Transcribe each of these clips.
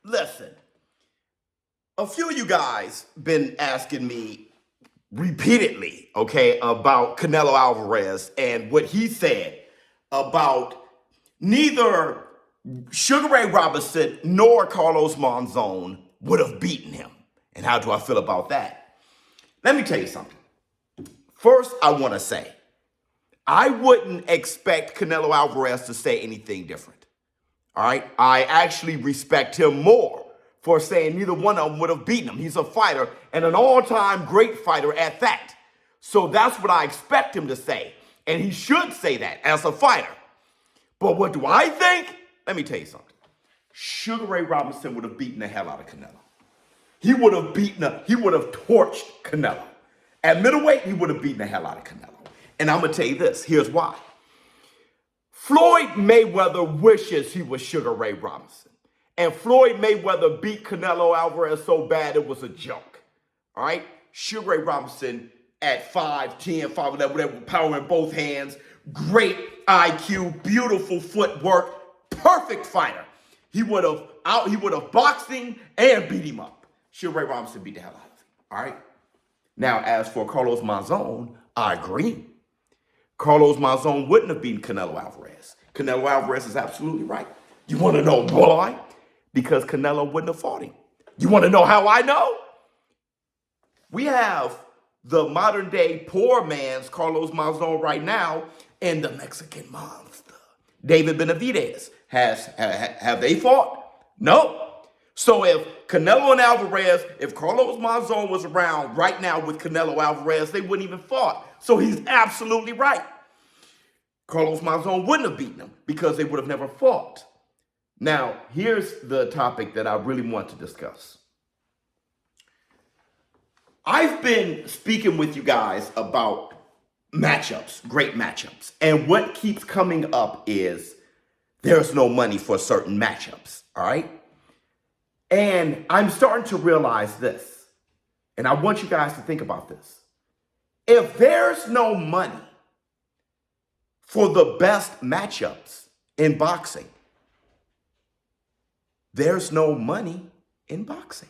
listen. A few of you guys been asking me repeatedly, okay, about Canelo Alvarez and what he said about neither Sugar Ray Robinson nor Carlos Monzon would have beaten him. And how do I feel about that? Let me tell you something. First, I want to say, I wouldn't expect Canelo Alvarez to say anything different. All right? I actually respect him more for saying neither one of them would have beaten him. He's a fighter and an all-time great fighter at that. So that's what I expect him to say. And he should say that as a fighter. But what do I think? Let me tell you something. Sugar Ray Robinson would have beaten the hell out of Canelo. He would have torched Canelo. At middleweight, he would have beaten the hell out of Canelo. And I'm going to tell you this. Here's why. Floyd Mayweather wishes he was Sugar Ray Robinson. And Floyd Mayweather beat Canelo Alvarez so bad it was a joke. All right? Sugar Ray Robinson at 5'10", 5'11", whatever, power in both hands. Great IQ, beautiful footwork, perfect fighter. He would have boxing and beat him up. Sugar Ray Robinson beat the hell out of him. All right? Now, as for Carlos Monzon, I agree. Carlos Monzon wouldn't have beaten Canelo Alvarez. Canelo Alvarez is absolutely right. You want to know why? Because Canelo wouldn't have fought him. You want to know how I know? We have the modern day poor man's Carlos Monzon right now and the Mexican monster, David Benavidez. Have they fought? No. So if Canelo and Alvarez, if Carlos Monzon was around right now with Canelo Alvarez, they wouldn't even fought. So he's absolutely right. Carlos Monzon wouldn't have beaten him because they would have never fought. Now, here's the topic that I really want to discuss. I've been speaking with you guys about matchups, great matchups. And what keeps coming up is there's no money for certain matchups, all right? And I'm starting to realize this, and I want you guys to think about this. If there's no money for the best matchups in boxing, there's no money in boxing.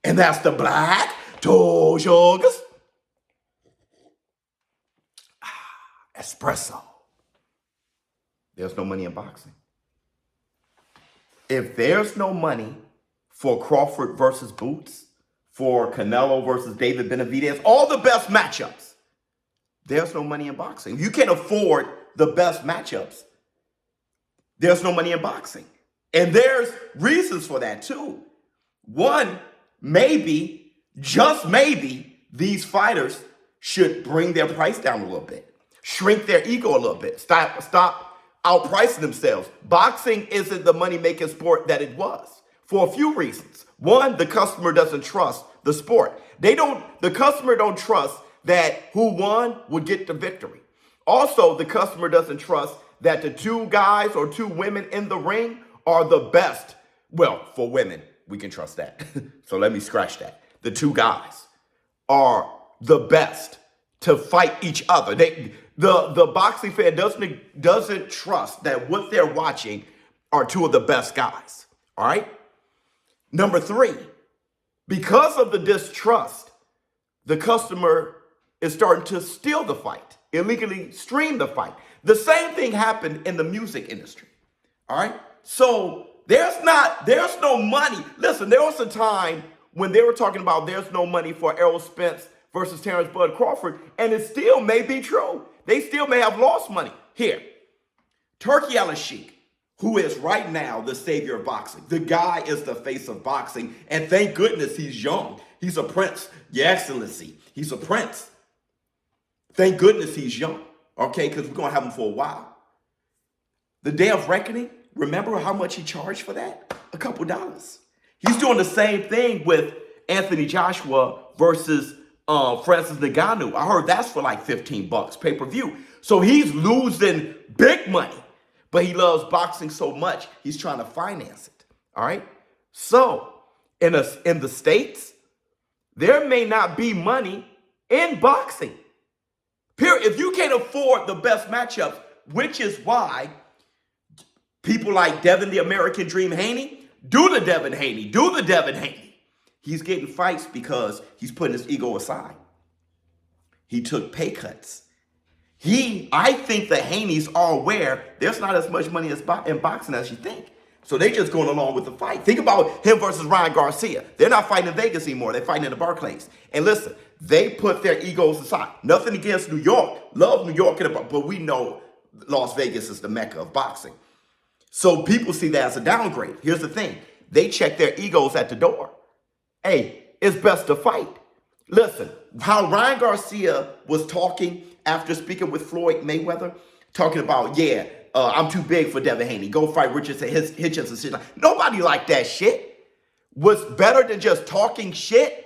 And that's the black toe sugars. Espresso. There's no money in boxing. If there's no money for Crawford versus Boots, for Canelo versus David Benavidez, all the best matchups, there's no money in boxing. If you can't afford the best matchups, there's no money in boxing. And there's reasons for that too. One, maybe, just maybe, these fighters should bring their price down a little bit, shrink their ego a little bit, stop outpricing themselves. Boxing isn't the money-making sport that it was for a few reasons. One, the customer doesn't trust the sport. The customer don't trust that who won would get the victory. Also, the customer doesn't trust that the two guys or two women in the ring are the best. Well, for women, we can trust that. So let me scratch that. The two guys are the best to fight each other. The boxing fan doesn't trust that what they're watching are two of the best guys. All right? Number three, because of the distrust, the customer is starting to steal the fight, illegally stream the fight. The same thing happened in the music industry. All right? So there's no money. Listen, there was a time when they were talking about there's no money for Errol Spence versus Terrence Bud Crawford, and it still may be true. They still may have lost money. Here, Turkey Al-Sheikh, who is right now the savior of boxing. The guy is the face of boxing, and thank goodness he's young. He's a prince, Your Excellency. He's a prince. Thank goodness he's young, okay, because we're going to have him for a while. The Day of Reckoning, remember how much he charged for that? A couple dollars. He's doing the same thing with Anthony Joshua versus Francis Ngannou. I heard that's for like $15 pay-per-view. So he's losing big money, but he loves boxing so much, he's trying to finance it. All right? So in the States, there may not be money in boxing. Period. If you can't afford the best matchups, which is why people like Devin the American Dream Haney Do the Devin Haney. Do the Devin Haney. He's getting fights because he's putting his ego aside. He took pay cuts. I think the Haneys are aware there's not as much money in boxing as you think. So they just going along with the fight. Think about him versus Ryan Garcia. They're not fighting in Vegas anymore. They're fighting in the Barclays. And listen, they put their egos aside. Nothing against New York. Love New York, but we know Las Vegas is the mecca of boxing. So people see that as a downgrade. Here's the thing. They check their egos at the door. Hey, it's best to fight. Listen, how Ryan Garcia was talking after speaking with Floyd Mayweather, talking about, I'm too big for Devin Haney. Go fight Richardson, Hitchens. Nobody liked that shit. What's better than just talking shit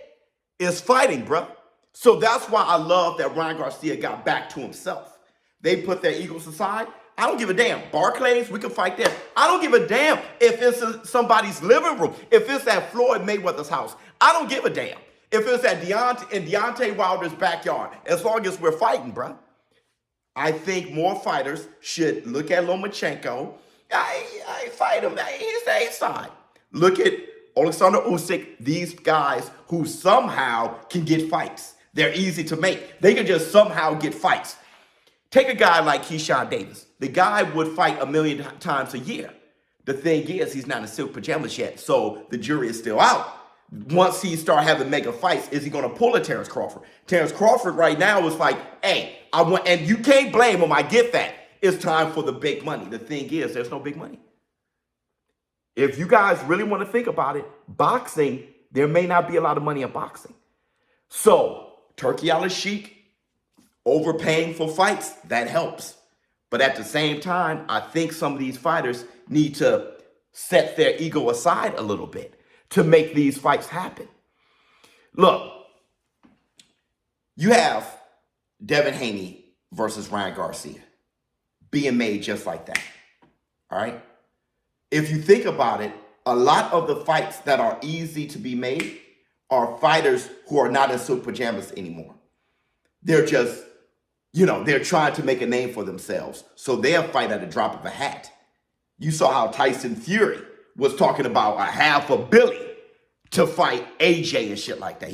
is fighting, bro. So that's why I love that Ryan Garcia got back to himself. They put their egos aside. I don't give a damn. Barclays, we can fight there. I don't give a damn if it's in somebody's living room, if it's at Floyd Mayweather's house. I don't give a damn if it's at Deontay Wilder's backyard, as long as we're fighting, bro. I think more fighters should look at Lomachenko. I fight him. He's the A-side. Look at Alexander Usyk, these guys who somehow can get fights. They're easy to make. They can just somehow get fights. Take a guy like Keyshawn Davis. The guy would fight 1 million times a year. The thing is, he's not in silk pajamas yet, so the jury is still out. Once he start having mega fights, is he going to pull a Terrence Crawford? Terrence Crawford right now is like, hey, I want, and you can't blame him. I get that. It's time for the big money. The thing is, there's no big money. If you guys really want to think about it, boxing, there may not be a lot of money in boxing. So, Turkey Al-Sheikh, overpaying for fights, that helps. But at the same time, I think some of these fighters need to set their ego aside a little bit to make these fights happen. Look, you have Devin Haney versus Ryan Garcia being made just like that, all right? If you think about it, a lot of the fights that are easy to be made are fighters who are not in silk pajamas anymore. They're just, they're trying to make a name for themselves. So they'll fight at a drop of a hat. You saw how Tyson Fury was talking about $500 million to fight AJ and shit like that.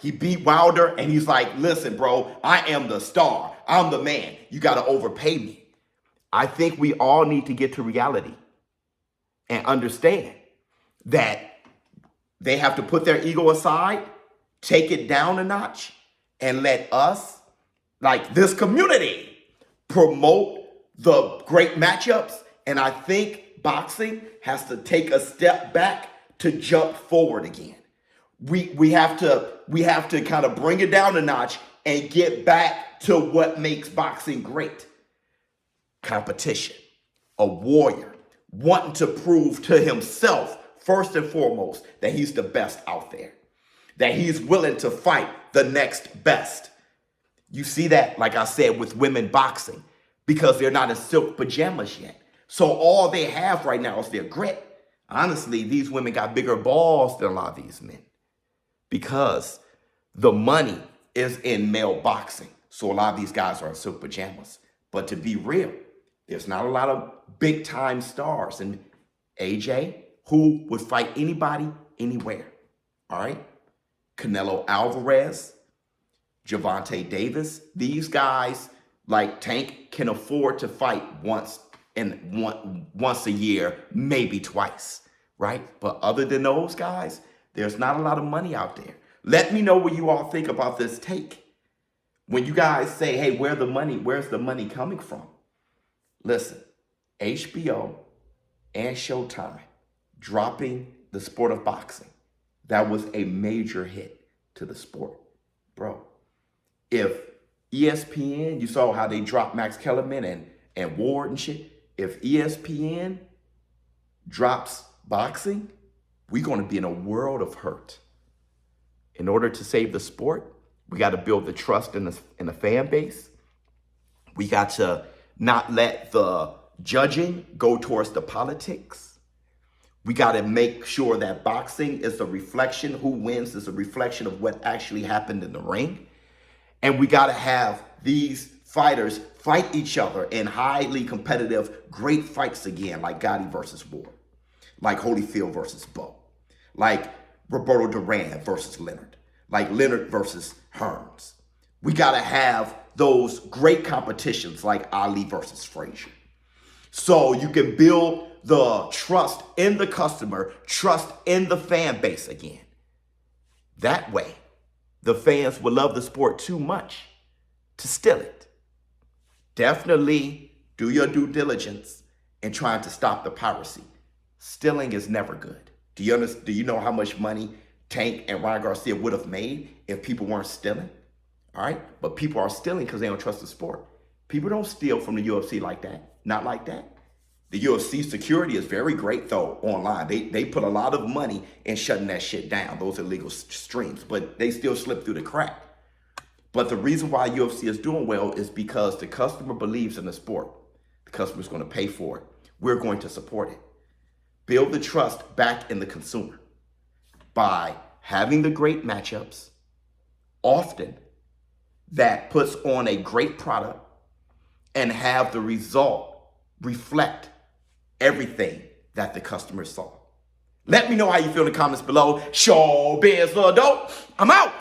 He beat Wilder and he's like, listen, bro, I am the star. I'm the man. You got to overpay me. I think we all need to get to reality and understand that they have to put their ego aside, take it down a notch, and let us, like this community, promote the great matchups. And I think boxing has to take a step back to jump forward again. We have to kind of bring it down a notch and get back to what makes boxing great. Competition, a warrior, wanting to prove to himself, first and foremost, that he's the best out there, that he's willing to fight the next best. You see that, like I said, with women boxing, because they're not in silk pajamas yet. So all they have right now is their grit. Honestly, these women got bigger balls than a lot of these men because the money is in male boxing. So a lot of these guys are in silk pajamas. But to be real, there's not a lot of big time stars. And AJ, who would fight anybody, anywhere. All right? Canelo Alvarez, Gervonta Davis, these guys like Tank can afford to fight once a year, maybe twice, right? But other than those guys, there's not a lot of money out there. Let me know what you all think about this take. When you guys say, hey, where's the money coming from? Listen, HBO and Showtime dropping the sport of boxing. That was a major hit to the sport. Bro, if ESPN, you saw how they dropped Max Kellerman and Ward and shit. If ESPN drops boxing, we're going to be in a world of hurt. In order to save the sport, we got to build the trust in the fan base. We got to not let the judging go towards the politics. We got to make sure that boxing is a reflection, who wins is a reflection of what actually happened in the ring. And we got to have these fighters fight each other in highly competitive, great fights again, like Gotti versus Ward. like Holyfield versus Bo, like Roberto Duran versus Leonard, like Leonard versus Hearns. We got to have those great competitions like Ali versus Frazier. So you can build the trust in the customer, trust in the fan base again. That way, the fans will love the sport too much to steal it. Definitely do your due diligence in trying to stop the piracy. Stealing is never good. Do you know how much money Tank and Ryan Garcia would have made if people weren't stealing? All right, but people are stealing because they don't trust the sport. People don't steal from the UFC like that. Not like that. The UFC security is very great, though, online. They put a lot of money in shutting that shit down, those illegal streams, but they still slip through the crack. But the reason why UFC is doing well is because the customer believes in the sport. The customer is going to pay for it. We're going to support it. Build the trust back in the consumer by having the great matchups often that puts on a great product and have the result reflect everything that the customer saw. Let me know how you feel in the comments below. ShowBizz, little dope. I'm out.